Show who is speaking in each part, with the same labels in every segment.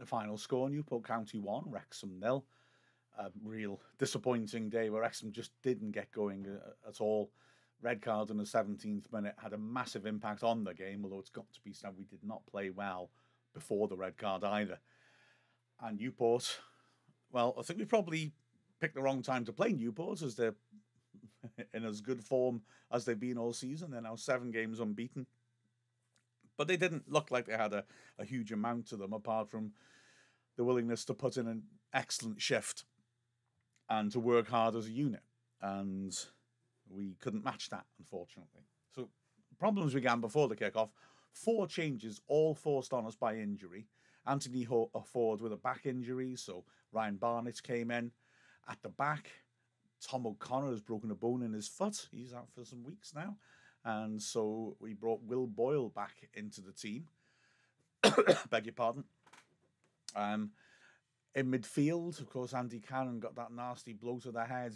Speaker 1: final score, Newport County 1, Wrexham 0. A real disappointing day where Wrexham just didn't get going at all. Red card in the 17th minute had a massive impact on the game, although it's got to be said we did not play well before the red card either. And Newport, well, I think we probably picked the wrong time to play Newport, as they're in as good form as they've been all season. They're now 7 games unbeaten. But they didn't look like they had a huge amount to them, apart from the willingness to put in an excellent shift and to work hard as a unit. And we couldn't match that, unfortunately. So problems began before the kickoff. 4 changes, all forced on us by injury. Anthony Ford with a back injury, so Ryan Barnett came in. At the back, Tom O'Connor has broken a bone in his foot. He's out for some weeks now. And so we brought Will Boyle back into the team. Beg your pardon. In midfield, of course, Andy Cannon got that nasty blow to the head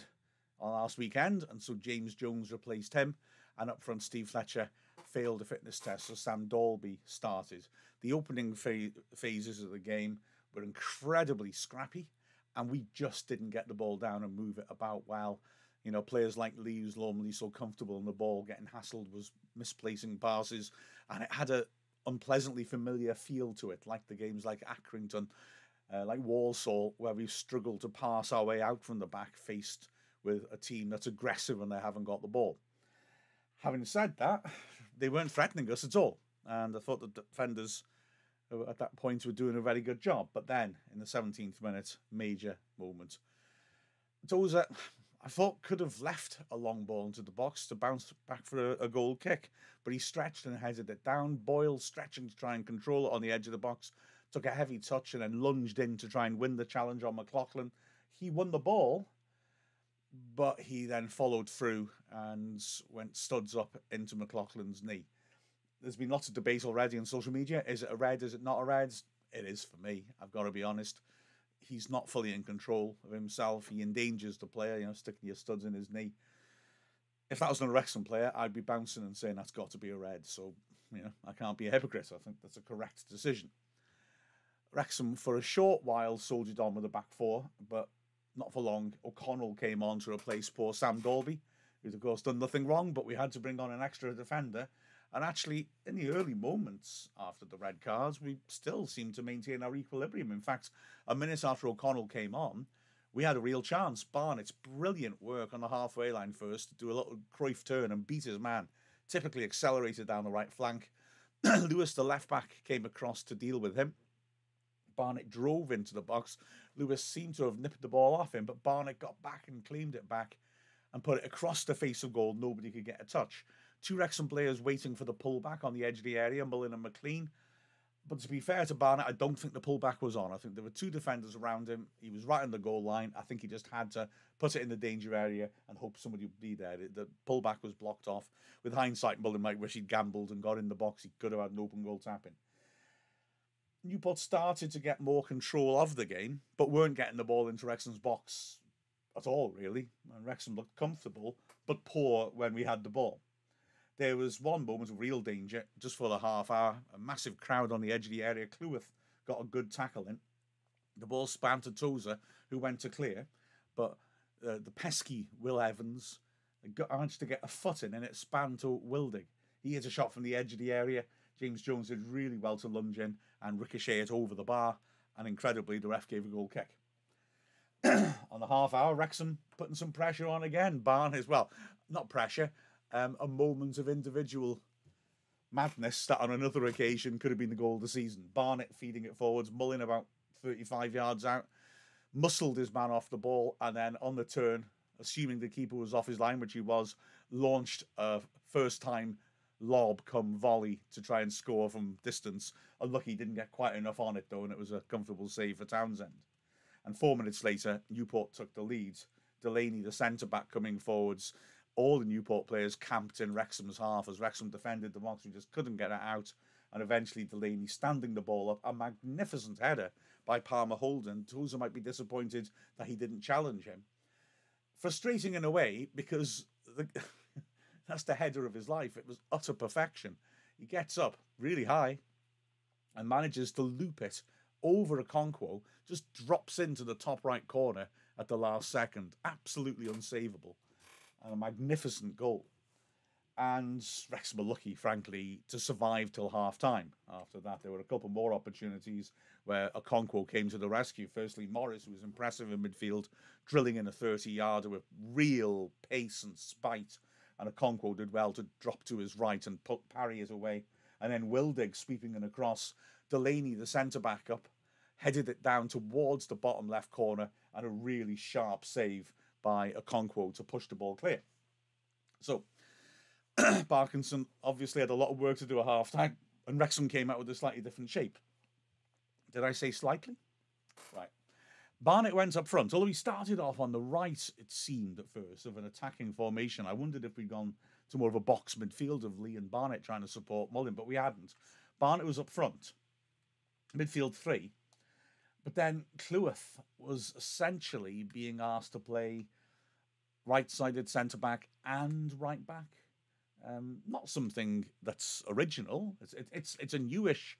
Speaker 1: on last weekend, and so James Jones replaced him. And up front, Steve Fletcher failed a fitness test, so Sam Dalby started. The opening phases of the game were incredibly scrappy, and we just didn't get the ball down and move it about well. You know, players like Lee, who's normally so comfortable on the ball, getting hassled, was misplacing passes, and it had a unpleasantly familiar feel to it, like the games like Accrington, like Walsall, where we've struggled to pass our way out from the back, faced with a team that's aggressive when they haven't got the ball. Having said that, they weren't threatening us at all, and I thought the defenders at that point were doing a very good job. But then, in the 17th minute, major moment. Tozer, I thought, could have left a long ball into the box to bounce back for a goal kick, but he stretched and headed it down. Boyle, stretching to try and control it on the edge of the box, took a heavy touch and then lunged in to try and win the challenge on McLaughlin. He won the ball, but he then followed through and went studs up into McLaughlin's knee. There's been lots of debate already on social media. Is it a red? Is it not a red? It is for me. I've got to be honest. He's not fully in control of himself. He endangers the player, sticking your studs in his knee. If that was an Wrexham player, I'd be bouncing and saying that's got to be a red. So, I can't be a hypocrite. I think that's a correct decision. Wrexham, for a short while, soldiered on with the back 4, but not for long. O'Connell came on to replace poor Sam Dalby, who's, of course, done nothing wrong, but we had to bring on an extra defender. And actually, in the early moments after the red cards, we still seemed to maintain our equilibrium. In fact, a minute after O'Connell came on, we had a real chance. Barnett's brilliant work on the halfway line first to do a little Cruyff turn and beat his man. Typically accelerated down the right flank. Lewis, the left-back, came across to deal with him. Barnett drove into the box. Lewis seemed to have nipped the ball off him, but Barnett got back and claimed it back and put it across the face of goal. Nobody could get a touch. 2 Wrexham players waiting for the pullback on the edge of the area, Mullin and McLean. But to be fair to Barnett, I don't think the pullback was on. I think there were 2 defenders around him. He was right on the goal line. I think he just had to put it in the danger area and hope somebody would be there. The pullback was blocked off. With hindsight, Mullin might wish he'd gambled and got in the box. He could have had an open goal tap-in. Newport started to get more control of the game, but weren't getting the ball into Wrexham's box at all, really. And Wrexham looked comfortable, but poor when we had the ball. There was one moment of real danger, just for the half hour. A massive crowd on the edge of the area. Cleworth got a good tackle in. The ball spanned to Tozer, who went to clear. But the pesky Will Evans managed to get a foot in, and it spanned to Wildig. He hit a shot from the edge of the area. James Jones did really well to lunge in and ricochet it over the bar. And incredibly, the ref gave a goal kick. On the half hour, Wrexham putting some pressure on again. Barn as well. Not pressure. A moment of individual madness that on another occasion could have been the goal of the season. Barnett feeding it forwards, Mullin about 35 yards out, muscled his man off the ball, and then on the turn, assuming the keeper was off his line, which he was, launched a first-time lob come volley to try and score from distance. Unlucky he didn't get quite enough on it, though, and it was a comfortable save for Townsend. And 4 minutes later, Newport took the lead. Delaney, the centre-back, coming forwards. All the Newport players camped in Wrexham's half as Wrexham defended the box. We just couldn't get it out. And eventually Delaney standing the ball up. A magnificent header by Palmer Holden. Tozer might be disappointed that he didn't challenge him. Frustrating in a way because that's the header of his life. It was utter perfection. He gets up really high and manages to loop it over Okonkwo, just drops into the top right corner at the last second. Absolutely unsavable. And a magnificent goal. And Wrexham were lucky, frankly, to survive till half-time. After that, there were a couple more opportunities where Okonkwo came to the rescue. Firstly, Morris, who was impressive in midfield, drilling in a 30-yarder with real pace and spite. And Okonkwo did well to drop to his right and parry it away. And then Wildig sweeping it across. Delaney, the centre-back up, headed it down towards the bottom left corner, and a really sharp save by Okonkwo to push the ball clear. So, Parkinson obviously had a lot of work to do at half-time, and Wrexham came out with a slightly different shape. Did I say slightly? Right. Barnett went up front, although he started off on the right, it seemed at first, of an attacking formation. I wondered if we'd gone to more of a box midfield of Lee and Barnett trying to support Mullin, but we hadn't. Barnett was up front, midfield 3. But then Cleworth was essentially being asked to play right-sided centre-back and right-back. Not something that's original. It's a newish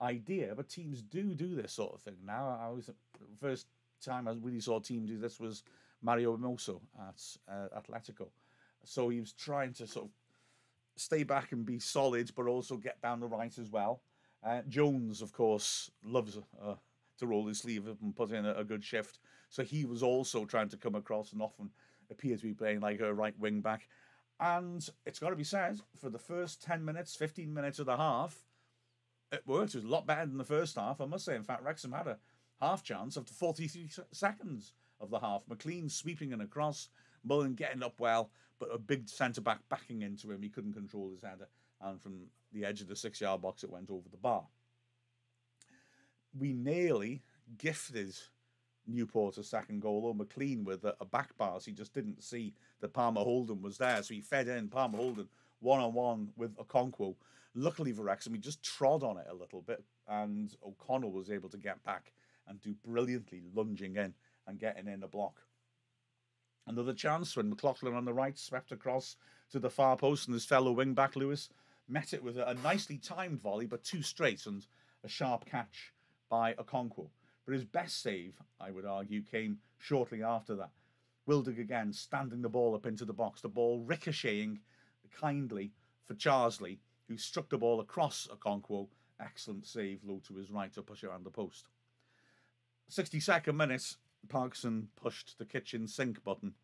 Speaker 1: idea, but teams do this sort of thing now. The first time I really saw a team do this was Mario Hermoso at Atletico. So he was trying to sort of stay back and be solid, but also get down the right as well. Jones, of course, loves to roll his sleeve up and put in a good shift. So he was also trying to come across and often appeared to be playing like a right wing back. And it's got to be said, for the first 10 minutes, 15 minutes of the half, it worked. It was a lot better than the first half, I must say. In fact, Wrexham had a half chance after 43 seconds of the half. McLean sweeping and across, Mullin getting up well, but a big centre-back backing into him. He couldn't control his header. And from the edge of the 6-yard box, it went over the bar. We nearly gifted Newport a second goal, or McLean with a back pass. He just didn't see that Palmer Holden was there, so he fed in Palmer Holden one-on-one with Okonkwo. Luckily for Wrexham, he just trod on it a little bit, and O'Connell was able to get back and do brilliantly, lunging in and getting in the block. Another chance when McLaughlin on the right swept across to the far post, and his fellow wing-back Lewis met it with a nicely timed volley, but too straight, and a sharp catch by Okonkwo. But his best save, I would argue, came shortly after that. Wildig again standing the ball up into the box, the ball ricocheting kindly for Charsley, who struck the ball across Okonkwo. Excellent save, low to his right to push it around the post. 62nd minute, Parkinson pushed the kitchen sink button.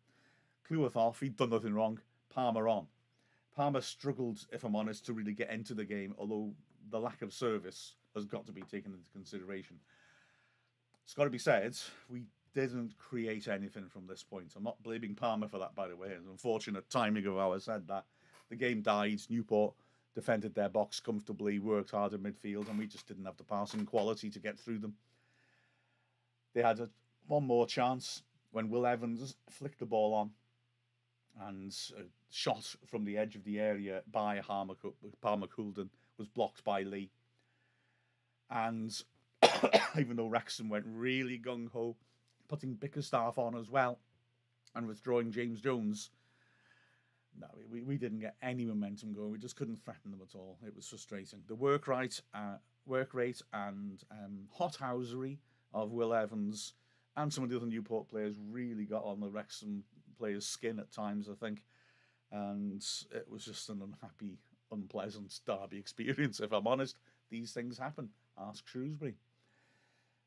Speaker 1: Cleworth off, he'd done nothing wrong. Palmer on. Palmer struggled, if I'm honest, to really get into the game, although the lack of service has got to be taken into consideration. It's got to be said, we didn't create anything from this point. I'm not blaming Palmer for that, by the way. It's unfortunate timing of how I said that. The game died. Newport defended their box comfortably, worked hard in midfield, and we just didn't have the passing quality to get through them. They had one more chance when Will Evans flicked the ball on, and a shot from the edge of the area by Palmer Coulden was blocked by Lee. And even though Wrexham went really gung-ho, putting Bickerstaff on as well, and withdrawing James Jones, no, we didn't get any momentum going. We just couldn't threaten them at all. It was frustrating. The work rate and hothousery of Will Evans and some of the other Newport players really got on the Wrexham players' skin at times, I think. And it was just an unhappy, unpleasant derby experience, if I'm honest. These things happen. Ask Shrewsbury.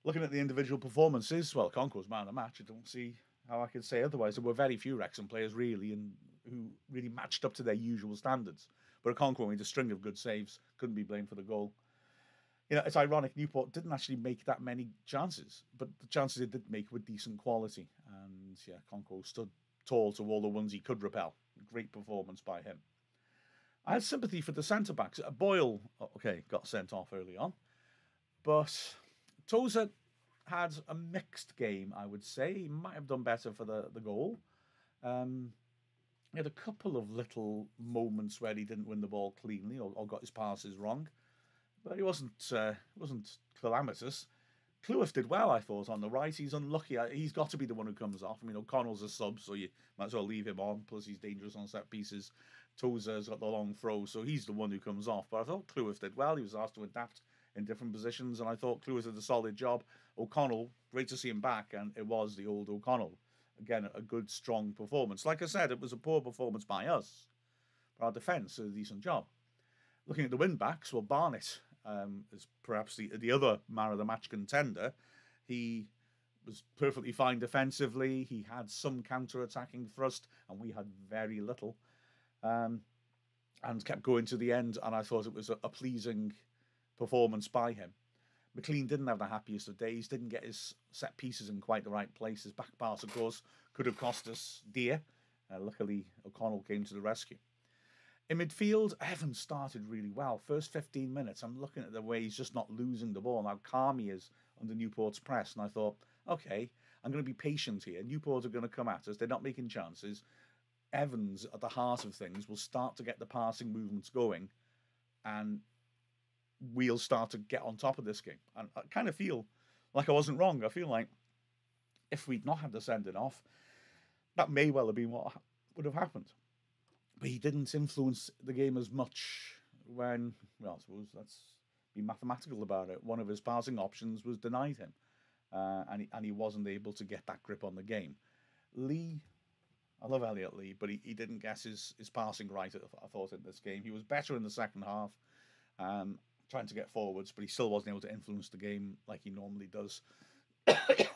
Speaker 1: Looking at the individual performances, well, Okonkwo's man of the match. I don't see how I could say otherwise. There were very few Wrexham players, really, and who really matched up to their usual standards. But Okonkwo made a string of good saves. Couldn't be blamed for the goal. You know, it's ironic, Newport didn't actually make that many chances, but the chances it did make were decent quality. And yeah, Okonkwo stood tall to all the ones he could repel. Great performance by him. I had sympathy for the centre-backs. Boyle, okay, got sent off early on. But Tozer had a mixed game, I would say. He might have done better for the goal. He had a couple of little moments where he didn't win the ball cleanly or got his passes wrong. But he wasn't calamitous. Cleworth did well, I thought, on the right. He's unlucky. He's got to be the one who comes off. I mean, O'Connell's a sub, so you might as well leave him on. Plus, he's dangerous on set pieces. Tozer's got the long throw, so he's the one who comes off. But I thought Cleworth did well. He was asked to adapt in different positions, and I thought Clewis did a solid job. O'Connell, great to see him back, and it was the old O'Connell. Again, a good, strong performance. Like I said, it was a poor performance by us, but our defence did a decent job. Looking at the win-backs, well, Barnett is perhaps the other man of the match contender. He was perfectly fine defensively. He had some counter-attacking thrust, and we had very little. And kept going to the end, and I thought it was a pleasing performance by him. McLean didn't have the happiest of days, didn't get his set pieces in quite the right place. His back pass, of course, could have cost us dear. Luckily, O'Connell came to the rescue. In midfield, Evans started really well. First 15 minutes, I'm looking at the way he's just not losing the ball, and how calm he is under Newport's press. And I thought, okay, I'm going to be patient here. Newport are going to come at us. They're not making chances. Evans, at the heart of things, will start to get the passing movements going, and we'll start to get on top of this game. And I kind of feel like I wasn't wrong. I feel like if we'd not had the sending off, that may well have been what would have happened. But he didn't influence the game as much when, well, I suppose let's be mathematical about it. One of his passing options was denied him, and he wasn't able to get that grip on the game. Lee, I love Elliot Lee, but he didn't guess his passing right, I thought, in this game. He was better in the second half, trying to get forwards, but he still wasn't able to influence the game like he normally does.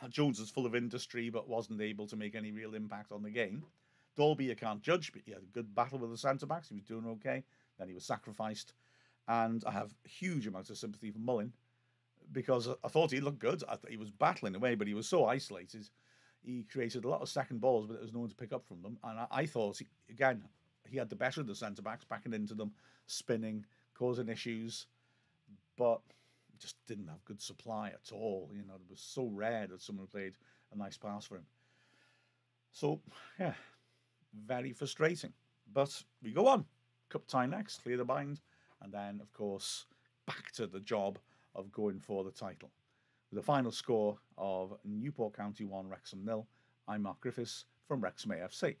Speaker 1: Jones was full of industry, but wasn't able to make any real impact on the game. Dalby, you can't judge, but he had a good battle with the centre-backs. He was doing okay. Then he was sacrificed. And I have huge amounts of sympathy for Mullin, because I thought he looked good. He was battling away, but he was so isolated. He created a lot of second balls, but there was no one to pick up from them. And I thought, again, he had the better of the centre-backs, backing into them, spinning, causing issues. But just didn't have good supply at all. You know, it was so rare that someone played a nice pass for him. So, yeah, very frustrating. But we go on. Cup tie next, clear the bind. And then, of course, back to the job of going for the title. With a final score of Newport County 1, Wrexham 0, I'm Mark Griffiths from Wrexham AFC.